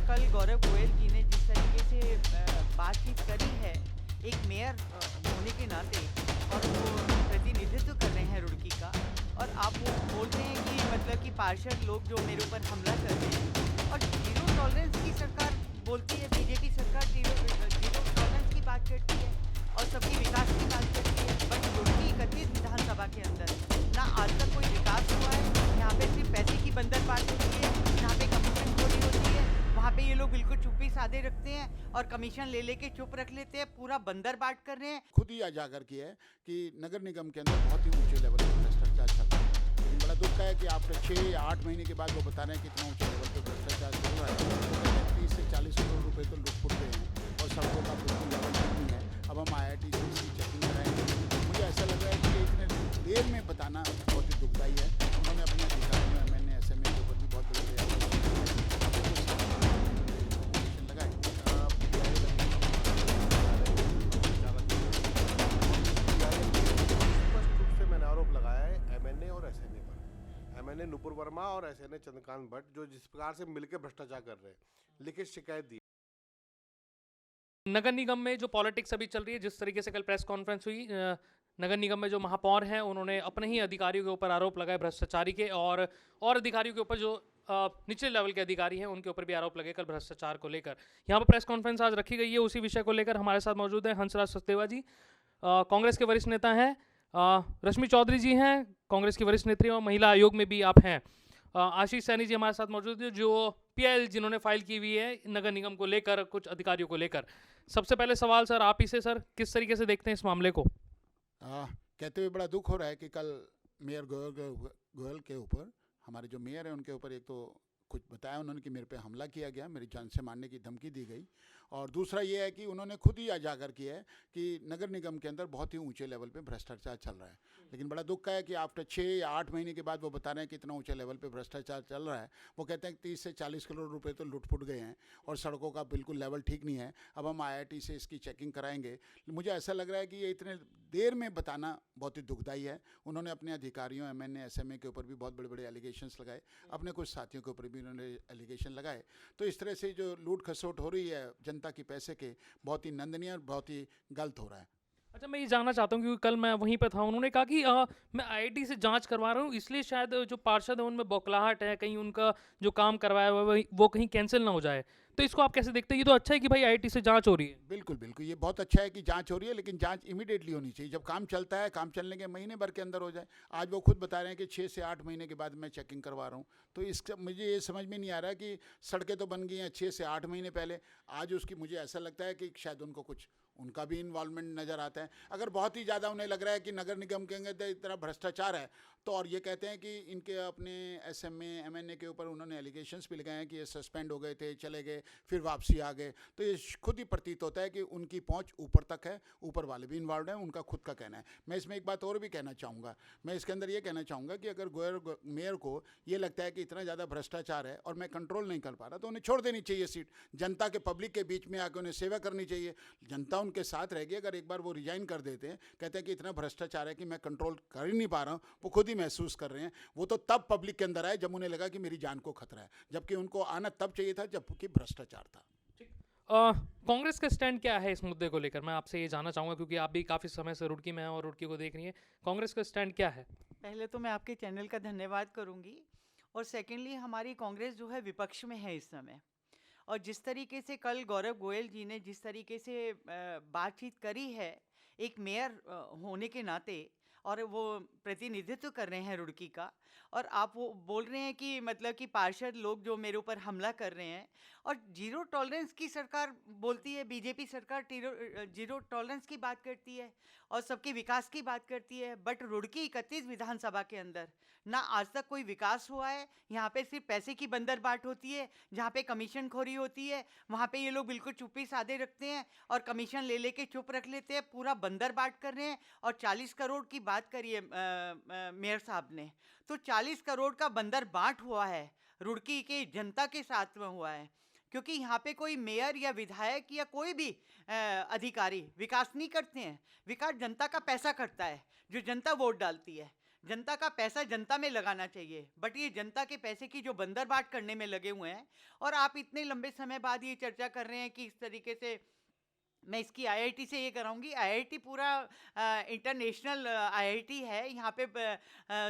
कल गौरव गोयल जी ने जिस तरीके से बातचीत करी है एक मेयर होने के नाते, और वो प्रतिनिधित्व कर रहे हैं रुड़की का, और आप वो बोल रहे हैं कि मतलब कि पार्षद लोग जो मेरे ऊपर हमला कर रहे हैं, और जीरो टॉलरेंस की सरकार बोलती है, बीजेपी सरकार जीरो टॉलरेंस की बात करती है और सबकी विकास की बात करती है। बट रुड़की 31 विधानसभा के अंदर ना आज तक कोई विकास हुआ है। यहाँ पे सिर्फ पैसे की बंदरबांट होती है, यहाँ पे कमीशन खोरी होती है, वहाँ पे ये लोग बिल्कुल चुप्पी साधे रखते हैं और कमीशन ले लेके चुप रख लेते हैं, पूरा बंदरबांट कर रहे हैं। खुद ही उजागर किया है कि नगर निगम के अंदर बहुत ही ऊंचे लेवल पर भ्रष्टाचार चल रहा है। लेकिन बड़ा दुख का है कि आफ्टर 6 या 8 महीने के बाद वो बता रहे हैं कि इतना ऊंचे लेवल पर भ्रष्टाचार चल रहा है। वो कहते हैं 30 से 40 करोड़ रुपए तो लुट फुट गए हैं और सड़कों का बिल्कुल लेवल ठीक नहीं है। अब हम IRTC की चेकिंग कराएंगे। मुझे ऐसा लग रहा है कि ये इतने देर में बताना बहुत ही दुखदायी है। उन्होंने अपने अधिकारियों MNA SMA के ऊपर भी बहुत बड़े लगाए। स्पष्ट रूप से मैंने आरोप लगाया है MNA और SMA पर। MNA नुपुर वर्मा और SMA चंद्रकांत भट्ट जो जिस प्रकार से मिलकर भ्रष्टाचार कर रहे हैं, लिखित शिकायत दी। नगर निगम में जो पॉलिटिक्स अभी चल रही है, जिस तरीके से कल प्रेस कॉन्फ्रेंस हुई, नगर निगम में जो महापौर हैं उन्होंने अपने ही अधिकारियों के ऊपर आरोप लगाए भ्रष्टाचारी के, और अधिकारियों के ऊपर जो निचले लेवल के अधिकारी हैं उनके ऊपर भी आरोप लगे कल भ्रष्टाचार को लेकर। यहाँ पर प्रेस कॉन्फ्रेंस आज रखी गई है, उसी विषय को लेकर हमारे साथ मौजूद है हंसराज सचदेवा जी, कांग्रेस के वरिष्ठ नेता हैं, रश्मि चौधरी जी हैं, कांग्रेस की वरिष्ठ नेत्री और महिला आयोग में भी आप हैं, आशीष सैनी जी हमारे साथ मौजूद है जो PIL जिन्होंने फाइल की हुई है नगर निगम को लेकर, कुछ अधिकारियों को लेकर। सबसे पहले सवाल सर आप ही से, सर किस तरीके से देखते हैं इस मामले को? कहते हुए बड़ा दुख हो रहा है कि कल मेयर गोयल के ऊपर, हमारे जो मेयर हैं उनके ऊपर, एक तो कुछ बताया उन्होंने कि मेरे पे हमला किया गया, मेरी जान से मारने की धमकी दी गई, और दूसरा ये है कि उन्होंने खुद ही उजागर किया है कि नगर निगम के अंदर बहुत ही ऊंचे लेवल पे भ्रष्टाचार चल रहा है। लेकिन बड़ा दुख का है कि आफ्टर 6 या 8 महीने के बाद वो बता रहे हैं कि इतना ऊंचे लेवल पे भ्रष्टाचार चल रहा है। वो कहते हैं कि 30 से 40 करोड़ रुपए तो लुट फुट गए हैं और सड़कों का बिल्कुल लेवल ठीक नहीं है। अब हम IRT से इसकी चेकिंग कराएंगे। मुझे ऐसा लग रहा है कि ये इतने देर में बताना बहुत ही दुखदायी है। उन्होंने अपने अधिकारियों MNA SMA के ऊपर भी बहुत बड़े बड़े एलिगेशंस लगाए, अपने कुछ साथियों के ऊपर भी उन्होंने एलिगेशन लगाए। तो इस तरह से जो लूट खसोट हो रही है जनता की पैसे के, बहुत ही निंदनीय और बहुत ही गलत हो रहा है। अच्छा, मैं ये जानना चाहता हूँ क्योंकि कल मैं वहीं पर था, उन्होंने कहा कि मैं IIT से जांच करवा रहा हूँ, इसलिए शायद जो पार्षद है उनमें बौखलाहट है, कहीं उनका जो काम करवाया हुआ है वो कहीं कैंसिल ना हो जाए। तो इसको आप कैसे देखते हैं? ये तो अच्छा है कि भाई IIT से जांच हो रही है। बिल्कुल बिल्कुल, ये बहुत अच्छा है कि जांच हो रही है, लेकिन जांच इमीडिएटली होनी चाहिए। जब काम चलता है, काम चलने के महीने भर के अंदर हो जाए। आज वो खुद बता रहे हैं कि 6 से 8 महीने के बाद मैं चेकिंग करवा रहा हूँ। तो इसका मुझे ये समझ में नहीं आ रहा कि सड़कें तो बन गई हैं 6 से 8 महीने पहले, आज उसकी मुझे ऐसा लगता है कि शायद उनको कुछ उनका भी इन्वॉल्वमेंट नज़र आता है। अगर बहुत ही ज़्यादा उन्हें लग रहा है कि नगर निगम के अंदर इतना भ्रष्टाचार है, तो और ये कहते हैं कि इनके अपने SMA MNA के ऊपर उन्होंने एलिगेशंस भी लगाए हैं कि ये सस्पेंड हो गए थे, चले गए, फिर वापसी आ गए। तो ये खुद ही प्रतीत होता है कि उनकी पहुंच ऊपर तक है, ऊपर वाले भी इन्वॉल्व हैं, उनका खुद का कहना है। मैं इसमें एक बात और भी कहना चाहूँगा, मैं इसके अंदर ये कहना चाहूँगा कि अगर मेयर को ये लगता है कि इतना ज़्यादा भ्रष्टाचार है और मैं कंट्रोल नहीं कर पा रहा, तो उन्हें छोड़ देनी चाहिए सीट। जनता के पब्लिक के बीच में आकर उन्हें सेवा करनी चाहिए। जनता उनके साथ रहेगी। अगर एक बार वो रिजाइन कर देते हैं, कहते हैं कि इतना भ्रष्टाचार है कि मैं कंट्रोल कर ही नहीं पा रहा हूँ, वो खुद ही महसूस कर रहे हैं, वो तो तब पब्लिक के अंदर आए जब उन्हें लगा कि मेरी जान को खतरा है, जबकि उनको आना तब चाहिए था जबकि भ्रष्टाचार था। कांग्रेस का स्टैंड क्या है इस मुद्दे को लेकर? मैं आपसे ये जानना चाहूँगा क्योंकि आप भी काफ़ी समय से रुड़की में हैं और रुड़की को देख रही हैं। कांग्रेस का स्टैंड क्या है? पहले तो मैं आपके चैनल का धन्यवाद करूंगी, और सेकेंडली हमारी कांग्रेस जो है विपक्ष में है इस समय। और जिस तरीके से कल गौरव गोयल जी ने जिस तरीके से बातचीत करी है एक मेयर होने के नाते, और वो प्रतिनिधित्व कर रहे हैं रुड़की का, और आप वो बोल रहे हैं कि मतलब कि पार्षद लोग जो मेरे ऊपर हमला कर रहे हैं, और जीरो टॉलरेंस की सरकार बोलती है, बीजेपी सरकार जीरो टॉलरेंस की बात करती है और सबके विकास की बात करती है। बट रुड़की 31 विधानसभा के अंदर ना आज तक कोई विकास हुआ है। यहाँ पे सिर्फ पैसे की बंदरबाट होती है, जहाँ पे कमीशन खोरी होती है, वहाँ पे ये लोग बिल्कुल चुप्पी साधे रखते हैं और कमीशन ले लेके चुप रख लेते हैं, पूरा बंदरबाट कर रहे हैं। और 40 करोड़ की बात करिए मेयर साहब ने, तो 40 करोड़ का बंदरबाट हुआ है, रुड़की की जनता के साथ में हुआ है। क्योंकि यहाँ पे कोई मेयर या विधायक या कोई भी अधिकारी विकास नहीं करते हैं। विकास जनता का पैसा करता है, जो जनता वोट डालती है। जनता का पैसा जनता में लगाना चाहिए, बट ये जनता के पैसे की जो बंदरबाट करने में लगे हुए हैं। और आप इतने लंबे समय बाद ये चर्चा कर रहे हैं कि इस तरीके से मैं इसकी आईआईटी से ये कराऊंगी। आईआईटी पूरा इंटरनेशनल आईआईटी है। यहाँ पे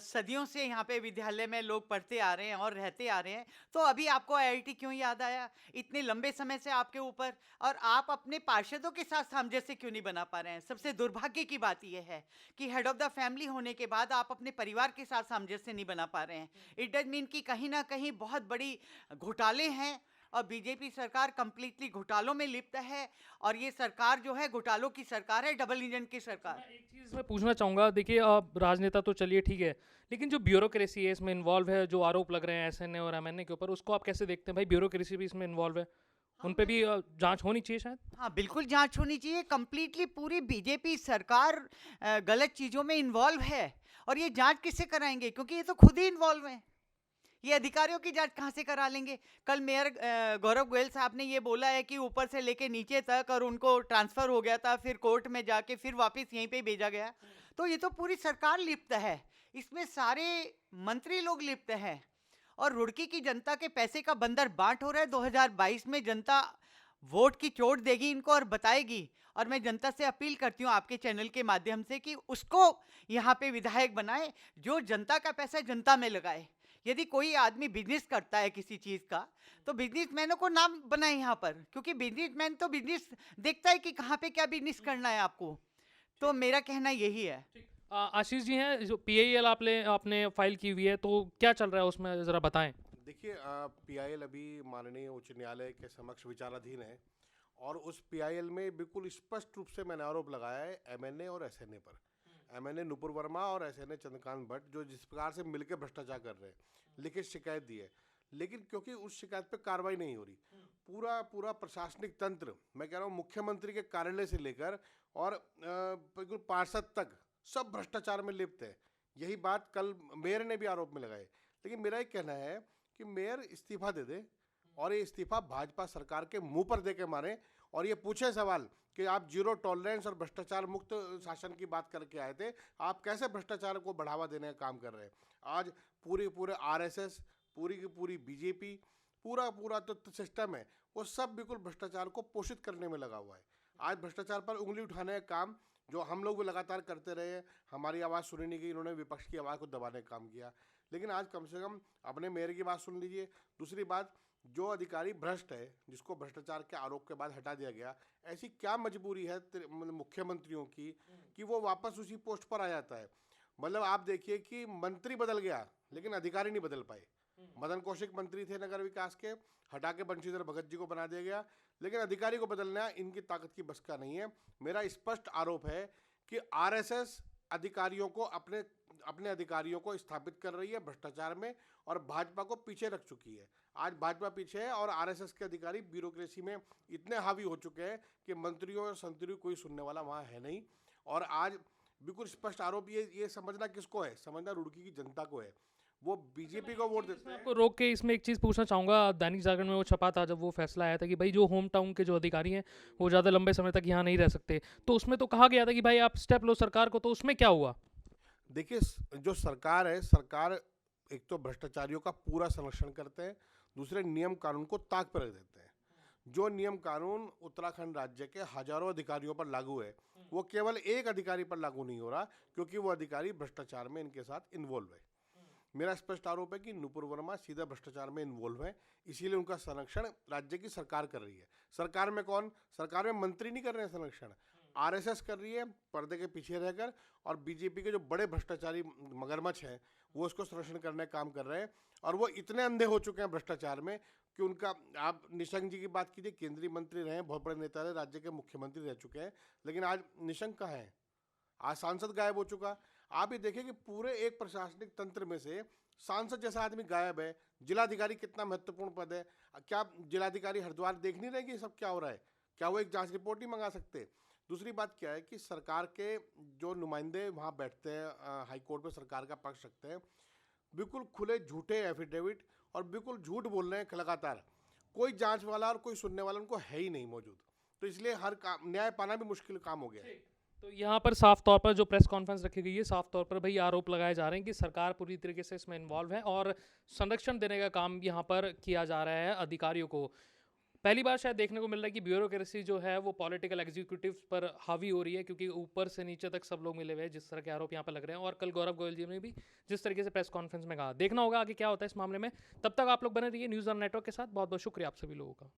सदियों से यहाँ पे विद्यालय में लोग पढ़ते आ रहे हैं और रहते आ रहे हैं। तो अभी आपको आईआईटी क्यों याद आया इतने लंबे समय से आपके ऊपर? और आप अपने पार्षदों के साथ सामंजस्य क्यों नहीं बना पा रहे हैं? सबसे दुर्भाग्य की बात यह है कि हेड ऑफ द फैमिली होने के बाद आप अपने परिवार के साथ सामंजस्य नहीं बना पा रहे हैं। इट डज मीन कि कहीं ना कहीं बहुत बड़ी घोटाले हैं और बीजेपी सरकार कंप्लीटली घोटालों में लिप्त है। और ये सरकार जो है घोटालों की सरकार है, डबल इंजन की सरकार। मैं एक चीज़ मैं पूछना चाहूँगा, देखिए राजनेता तो चलिए ठीक है, लेकिन जो ब्यूरोक्रेसी है इसमें इन्वॉल्व है, जो आरोप लग रहे हैं एसएनए और एमएनए के ऊपर, उसको आप कैसे देखते हैं? भाई ब्यूरोक्रेसी भी इसमें इन्वॉल्व है, उन पे भी जांच होनी चाहिए शायद। हाँ, बिल्कुल जांच होनी चाहिए। कंप्लीटली पूरी बीजेपी सरकार गलत चीज़ों में इन्वॉल्व है। और ये जांच किससे कराएंगे? क्योंकि ये तो खुद ही इन्वॉल्व हैं। ये अधिकारियों की जांच कहाँ से करा लेंगे? कल मेयर गौरव गोयल साहब ने ये बोला है कि ऊपर से लेके नीचे तक, और उनको ट्रांसफ़र हो गया था, फिर कोर्ट में जाके फिर वापस यहीं पे भेजा गया। तो ये तो पूरी सरकार लिप्त है, इसमें सारे मंत्री लोग लिप्त हैं। और रुड़की की जनता के पैसे का बंदर बांट हो रहा है। 2022 में जनता वोट की चोट देगी इनको और बताएगी। और मैं जनता से अपील करती हूँ आपके चैनल के माध्यम से कि उसको यहाँ पे विधायक बनाए, जो जनता का पैसा जनता में लगाए। यदि कोई आदमी बिजनेस करता है किसी चीज़ का, तो बिजनेसमैनों को नाम बनाए यहाँ पर, क्योंकि बिजनेसमैन तो बिजनेस देखता है कि कहाँ पे क्या बिजनेस करना है आपको। तो मेरा कहना यही है। आशीष जी हैं, जो पीआईएल आपने फाइल की हुई है, तो क्या चल रहा है उसमें, ज़रा बताएं। देखिए, पीआईएल अभी माननीय उच्च न्यायालय के समक्ष विचाराधीन है और उस पीआईएल में बिल्कुल स्पष्ट रूप से मैंने आरोप लगाया है एमएनए और एसएनए पर। एमएनए नुपुर वर्मा और एसएनए चंद्रकांत भट्ट, जो जिस प्रकार से मिलकर भ्रष्टाचार कर रहे हैं, लिखित शिकायत दी है, लेकिन क्योंकि उस शिकायत पे कार्रवाई नहीं हो रही, पूरा प्रशासनिक तंत्र, मैं कह रहा हूँ मुख्यमंत्री के कार्यालय से लेकर और बिल्कुल पार्षद तक सब भ्रष्टाचार में लिप्त है। यही बात कल मेयर ने भी आरोप में लगाए। लेकिन मेरा एक कहना है कि मेयर इस्तीफा दे दे और ये इस्तीफा भाजपा सरकार के मुंह पर दे के मारे और ये पूछे सवाल कि आप जीरो टॉलरेंस और भ्रष्टाचार मुक्त शासन की बात करके आए थे, आप कैसे भ्रष्टाचार को बढ़ावा देने का काम कर रहे हैं? आज पूरे आरएसएस, पूरी की पूरी बीजेपी, पूरा तो सिस्टम है, वो सब बिल्कुल भ्रष्टाचार को पोषित करने में लगा हुआ है। आज भ्रष्टाचार पर उंगली उठाने का काम जो हम लोग भी लगातार करते रहे, हमारी आवाज़ सुनी नहीं गई, इन्होंने विपक्ष की आवाज़ को दबाने का काम किया। लेकिन आज कम से कम अपने मेयर की बात सुन लीजिए। दूसरी बात, जो अधिकारी भ्रष्ट है, जिसको भ्रष्टाचार के आरोप के बाद हटा दिया गया, ऐसी क्या मजबूरी है मुख्यमंत्रियों की कि वो वापस उसी पोस्ट पर आ जाता है? मतलब आप देखिए कि मंत्री बदल गया लेकिन अधिकारी नहीं बदल पाए। मदन कौशिक मंत्री थे नगर विकास के, हटा के बंशीधर भगत जी को बना दिया गया, लेकिन अधिकारी को बदलना इनकी ताकत की बस का नहीं है। मेरा स्पष्ट आरोप है कि आरएसएस अधिकारियों को अपने अधिकारियों को स्थापित कर रही है भ्रष्टाचार में और भाजपा को पीछे रख चुकी है। आज भाजपा पीछे है और आरएसएस के अधिकारी ब्यूरोक्रेसी में इतने हावी हो चुके हैं कि मंत्रियों और संतरियों कोई सुनने वाला वहाँ है नहीं। और आज बिल्कुल स्पष्ट आरोप ये समझना किसको है? समझना रुड़की की जनता को है। वो बीजेपी को वोट देते हैं। आपको रोक के इसमें एक चीज़ पूछना चाहूँगा, दैनिक जागरण में वो छपा था जब वो फैसला आया था कि भाई जो होम टाउन के जो अधिकारी हैं वो ज़्यादा लंबे समय तक यहाँ नहीं रह सकते, तो उसमें तो कहा गया था कि भाई आप स्टेप लो सरकार को, तो उसमें क्या हुआ? देखिए, जो सरकार है, सरकार एक तो भ्रष्टाचारियों का पूरा संरक्षण करते हैं, दूसरे नियम कानून को ताक पर रख देते हैं। जो नियम कानून उत्तराखंड राज्य के हजारों अधिकारियों पर लागू है, वो केवल एक अधिकारी पर लागू नहीं हो रहा, क्योंकि वो अधिकारी भ्रष्टाचार में इनके साथ इन्वॉल्व है। मेरा स्पष्ट आरोप है कि नुपुर वर्मा सीधा भ्रष्टाचार में इन्वॉल्व है, इसीलिए उनका संरक्षण राज्य की सरकार कर रही है। सरकार में कौन? सरकार में मंत्री नहीं कर रहे हैं संरक्षण, आरएसएस कर रही है पर्दे के पीछे रहकर, और बीजेपी के जो बड़े भ्रष्टाचारी मगरमच्छ हैं वो उसको संरक्षण करने का काम कर रहे हैं। और वो इतने अंधे हो चुके हैं भ्रष्टाचार में कि उनका, आप निशंक जी की बात कीजिए, केंद्रीय मंत्री रहे, बहुत बड़े नेता रहे, राज्य के मुख्यमंत्री रह चुके हैं, लेकिन आज निशंक कहाँ है? आज सांसद गायब हो चुका। आप ये देखिए कि पूरे एक प्रशासनिक तंत्र में से सांसद जैसा आदमी गायब है। जिलाधिकारी कितना महत्वपूर्ण पद है, क्या जिलाधिकारी हरिद्वार देख नहीं रहे कि सब क्या हो रहा है? क्या वो एक जांच रिपोर्ट नहीं मंगा सकते? दूसरी बात क्या है कि सरकार के जो नुमाइंदे वहाँ बैठते हैं, हाई कोर्ट में सरकार का पक्ष रखते हैं, बिल्कुल खुले झूठे एफिडेविट और बिल्कुल झूठ बोल रहे हैं लगातार। कोई जांच वाला और कोई सुनने वाला उनको है ही नहीं मौजूद, तो इसलिए हर काम न्याय पाना भी मुश्किल काम हो गया है। तो यहाँ पर साफ तौर पर जो प्रेस कॉन्फ्रेंस रखी गई है, साफ तौर पर भाई आरोप लगाए जा रहे हैं कि सरकार पूरी तरीके से इसमें इन्वॉल्व है और संरक्षण देने का काम यहाँ पर किया जा रहा है अधिकारियों को। पहली बार शायद देखने को मिल रहा है कि ब्यूरोक्रेसी जो है वो पॉलिटिकल एग्जीक्यूटिव पर हावी हो रही है, क्योंकि ऊपर से नीचे तक सब लोग मिले हुए हैं जिस तरह के आरोप यहाँ पर लग रहे हैं। और कल गौरव गोयल जी ने भी जिस तरीके से प्रेस कॉन्फ्रेंस में कहा, देखना होगा आगे क्या होता है इस मामले में। तब तक आप लोग बने रहिए न्यूज़ ऑन नेटवर्क के साथ। बहुत बहुत शुक्रिया आप सभी लोगों का।